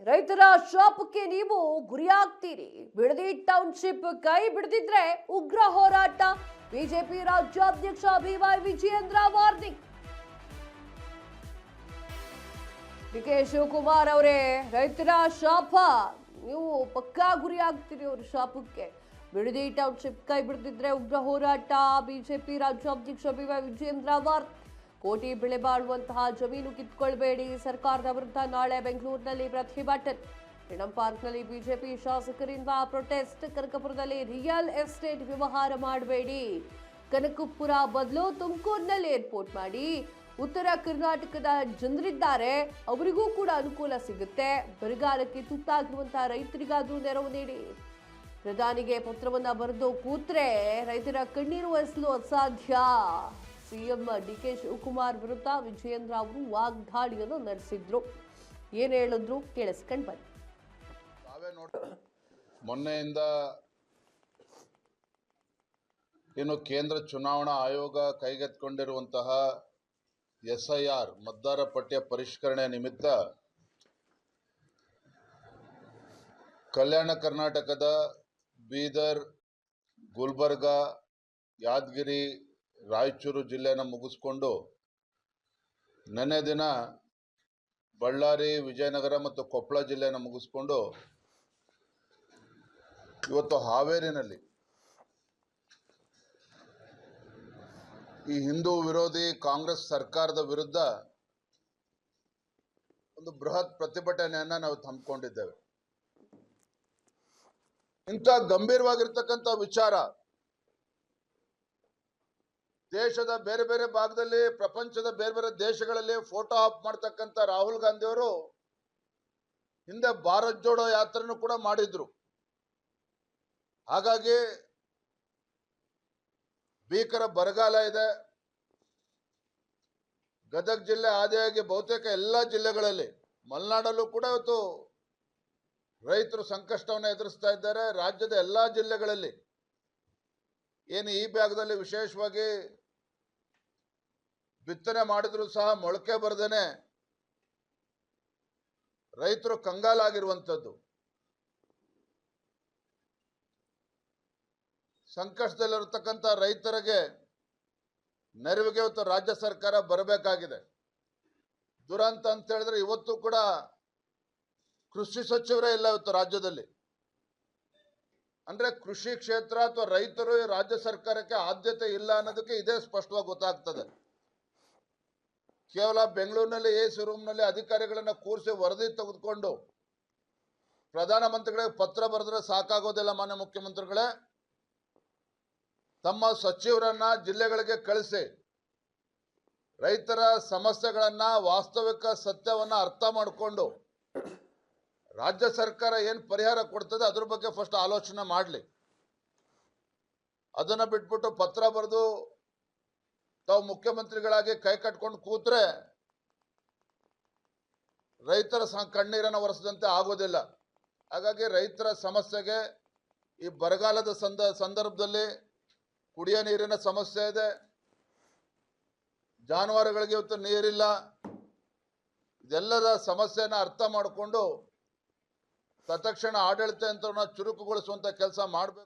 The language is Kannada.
ರೈತರ ಶಾಪಕ್ಕೆ ನೀವು ಗುರಿಯಾಗ್ತೀರಿ. ಬಿಡದಿ ಟೌನ್ಶಿಪ್ ಕೈ ಬಿಡದಿದ್ರೆ ಉಗ್ರ ಹೋರಾಟ. ಬಿಜೆಪಿ ರಾಜ್ಯಾಧ್ಯಕ್ಷ BY Vijayendra warning. DK Shivakumar ಅವರೇ, ರೈತರ ಶಾಪ ನೀವು ಪಕ್ಕಾ ಗುರಿಯಾಗ್ತೀರಿ ಅವ್ರ ಶಾಪಕ್ಕೆ. ಬಿಡದಿ ಟೌನ್ಶಿಪ್ ಕೈ ಬಿಡದಿದ್ರೆ ಉಗ್ರ ಹೋರಾಟ. ಬಿಜೆಪಿ ರಾಜ್ಯಾಧ್ಯಕ್ಷ ಬಿವೈ ವಿಜಯೇಂದ್ರ ವಾರ್ನಿಂಗ್. ಕೋಟಿ ಬೆಳೆ ಬಾಳುವಂತಹ ಜಮೀನು ಕಿತ್ಕೊಳ್ಬೇಡಿ. ಸರ್ಕಾರದ ವಿರುದ್ಧ ನಾಳೆ ಬೆಂಗಳೂರಿನಲ್ಲಿ ಪ್ರತಿಭಟನೆ. ಫ್ರೀಡಂ ಪಾರ್ಕ್ನಲ್ಲಿ ಬಿಜೆಪಿ ಶಾಸಕರಿಂದ ಪ್ರೊಟೆಸ್ಟ್. ಕನಕಪುರದಲ್ಲಿ ರಿಯಲ್ ಎಸ್ಟೇಟ್ ವ್ಯವಹಾರ ಮಾಡಬೇಡಿ. ಕನಕಪುರ ಬದಲು ತುಮಕೂರಿನಲ್ಲಿ ಏರ್ಪೋರ್ಟ್ ಮಾಡಿ. ಉತ್ತರ ಕರ್ನಾಟಕದ ಜನರಿದ್ದಾರೆ, ಅವರಿಗೂ ಕೂಡ ಅನುಕೂಲ ಸಿಗುತ್ತೆ. ಬರಗಾಲಕ್ಕೆ ತುತ್ತಾಗಿರುವಂತಹ ರೈತರಿಗಾದ್ರೂ ನೆರವು ನೀಡಿ. ಪ್ರಧಾನಿಗೆ ಪತ್ರವನ್ನ ಬರೆದು ಕೂತ್ರೆ ರೈತರ ಕಣ್ಣೀರು ಒರೆಸಲು ಅಸಾಧ್ಯ. ಸಿಎಂ ಡಿಕೆ ಶಿವಕುಮಾರ್ ವಿರುದ್ಧ ವಿಜಯೇಂದ್ರ ಅವರು ವಾಗ್ದಾಳಿಯನ್ನು ನಡೆಸಿದ್ರು. ಏನ್ ಹೇಳಿದ್ರು ಕೇಳಿಸ್ಕೊಂಡ್ ಬನ್ನಿ. ಮೊನ್ನೆಯಿಂದ ಏನು ಕೇಂದ್ರ ಚುನಾವಣಾ ಆಯೋಗ ಕೈಗೆತ್ತಿಕೊಂಡಿರುವಂತಹ SIR ಮತದಾರ ಪಟ್ಟಿಯ ಪರಿಷ್ಕರಣೆ ನಿಮಿತ್ತ ಕಲ್ಯಾಣ ಕರ್ನಾಟಕದ ಬೀದರ್, ಗುಲ್ಬರ್ಗ, ಯಾದಗಿರಿ, ರಾಯಚೂರು ಜಿಲ್ಲೆಯನ್ನು ಮುಗಿಸ್ಕೊಂಡು ನೆನ್ನೆ ದಿನ ಬಳ್ಳಾರಿ, ವಿಜಯನಗರ ಮತ್ತು ಕೊಪ್ಪಳ ಜಿಲ್ಲೆಯನ್ನು ಮುಗಿಸ್ಕೊಂಡು ಇವತ್ತು ಹಾವೇರಿನಲ್ಲಿ ಈ ಹಿಂದೂ ವಿರೋಧಿ ಕಾಂಗ್ರೆಸ್ ಸರ್ಕಾರದ ವಿರುದ್ಧ ಒಂದು ಬೃಹತ್ ಪ್ರತಿಭಟನೆಯನ್ನ ನಾವು ಹಮ್ಮಿಕೊಂಡಿದ್ದೇವೆ. ಇಂಥ ಗಂಭೀರವಾಗಿರ್ತಕ್ಕಂಥ ವಿಚಾರ ದೇಶದ ಬೇರೆ ಬೇರೆ ಭಾಗದಲ್ಲಿ, ಪ್ರಪಂಚದ ಬೇರೆ ಬೇರೆ ದೇಶಗಳಲ್ಲಿ ಫೋಟೋ ಆಪ್ ಮಾಡ್ತಕ್ಕಂಥ ರಾಹುಲ್ ಗಾಂಧಿ ಅವರು ಹಿಂದೆ ಭಾರತ್ ಜೋಡೋ ಯಾತ್ರೆನೂ ಕೂಡ ಮಾಡಿದ್ರು. ಹಾಗಾಗಿ ಭೀಕರ ಬರಗಾಲ ಇದೆ. ಗದಗ ಜಿಲ್ಲೆ ಆದಿಯಾಗಿ ಬಹುತೇಕ ಎಲ್ಲ ಜಿಲ್ಲೆಗಳಲ್ಲಿ, ಮಲೆನಾಡಲ್ಲೂ ಕೂಡ ಇವತ್ತು ರೈತರು ಸಂಕಷ್ಟವನ್ನು ಎದುರಿಸ್ತಾ ಇದ್ದಾರೆ. ರಾಜ್ಯದ ಎಲ್ಲ ಜಿಲ್ಲೆಗಳಲ್ಲಿ ಏನು ಈ ಭಾಗದಲ್ಲಿ ವಿಶೇಷವಾಗಿ ಬಿತ್ತನೆ ಮಾಡಿದ್ರು ಸಹ ಮೊಳಕೆ ಬರದೇನೆ ರೈತರು ಕಂಗಾಲಾಗಿರುವಂಥದ್ದು. ಸಂಕಷ್ಟದಲ್ಲಿರತಕ್ಕಂಥ ರೈತರಿಗೆ ನೆರವಿಗೆ ಇವತ್ತು ರಾಜ್ಯ ಸರ್ಕಾರ ಬರಬೇಕಾಗಿದೆ. ದುರಂತ ಅಂತ ಹೇಳಿದ್ರೆ ಇವತ್ತು ಕೂಡ ಕೃಷಿ ಸಚಿವರೇ ಇಲ್ಲ ಇವತ್ತು ರಾಜ್ಯದಲ್ಲಿ. ಅಂದ್ರೆ ಕೃಷಿ ಕ್ಷೇತ್ರ ಅಥವಾ ರೈತರು ರಾಜ್ಯ ಸರ್ಕಾರಕ್ಕೆ ಆದ್ಯತೆ ಇಲ್ಲ ಅನ್ನೋದಕ್ಕೆ ಇದೇ ಸ್ಪಷ್ಟವಾಗಿ ಗೊತ್ತಾಗ್ತದೆ. ಕೇವಲ ಬೆಂಗಳೂರಿನಲ್ಲಿ AC ರೂಮ್ನಲ್ಲಿ ಅಧಿಕಾರಿಗಳನ್ನ ಕೂರಿಸಿ ವರದಿ ತೆಗೆದುಕೊಂಡು ಪ್ರಧಾನಮಂತ್ರಿಗಳಿಗೆ ಪತ್ರ ಬರೆದ್ರೆ ಸಾಕಾಗೋದಿಲ್ಲ. ಮಾನ್ಯ ಮುಖ್ಯಮಂತ್ರಿಗಳೇ, ತಮ್ಮ ಸಚಿವರನ್ನ ಜಿಲ್ಲೆಗಳಿಗೆ ಕಳಿಸಿ ರೈತರ ಸಮಸ್ಯೆಗಳನ್ನ, ವಾಸ್ತವಿಕ ಸತ್ಯವನ್ನ ಅರ್ಥ ಮಾಡಿಕೊಂಡು ರಾಜ್ಯ ಸರ್ಕಾರ ಏನು ಪರಿಹಾರ ಕೊಡ್ತದೆ ಅದ್ರ ಬಗ್ಗೆ ಫಸ್ಟ್ ಆಲೋಚನೆ ಮಾಡಲಿ. ಅದನ್ನ ಬಿಟ್ಬಿಟ್ಟು ಪತ್ರ ಬರೆದು ತಾವು ಮುಖ್ಯಮಂತ್ರಿಗಳಾಗಿ ಕೈ ಕಟ್ಕೊಂಡು ಕೂತ್ರೆ ರೈತರ ಕಣ್ಣೀರನ್ನು ಒರೆಸದಂತೆ ಆಗೋದಿಲ್ಲ. ಹಾಗಾಗಿ ರೈತರ ಸಮಸ್ಯೆಗೆ ಈ ಬರಗಾಲದ ಸಂದರ್ಭದಲ್ಲಿ ಕುಡಿಯೋ ನೀರಿನ ಸಮಸ್ಯೆ ಇದೆ, ಜಾನುವಾರುಗಳಿಗೆ ಇವತ್ತು ನೀರಿಲ್ಲ. ಇದೆಲ್ಲದ ಸಮಸ್ಯೆನ ಅರ್ಥ ಮಾಡಿಕೊಂಡು ತತ್ಕ್ಷಣ ಆಡಳಿತ ಯಂತ್ರವನ್ನು ಚುರುಕುಗೊಳಿಸುವಂತ ಕೆಲಸ ಮಾಡಬೇಕು.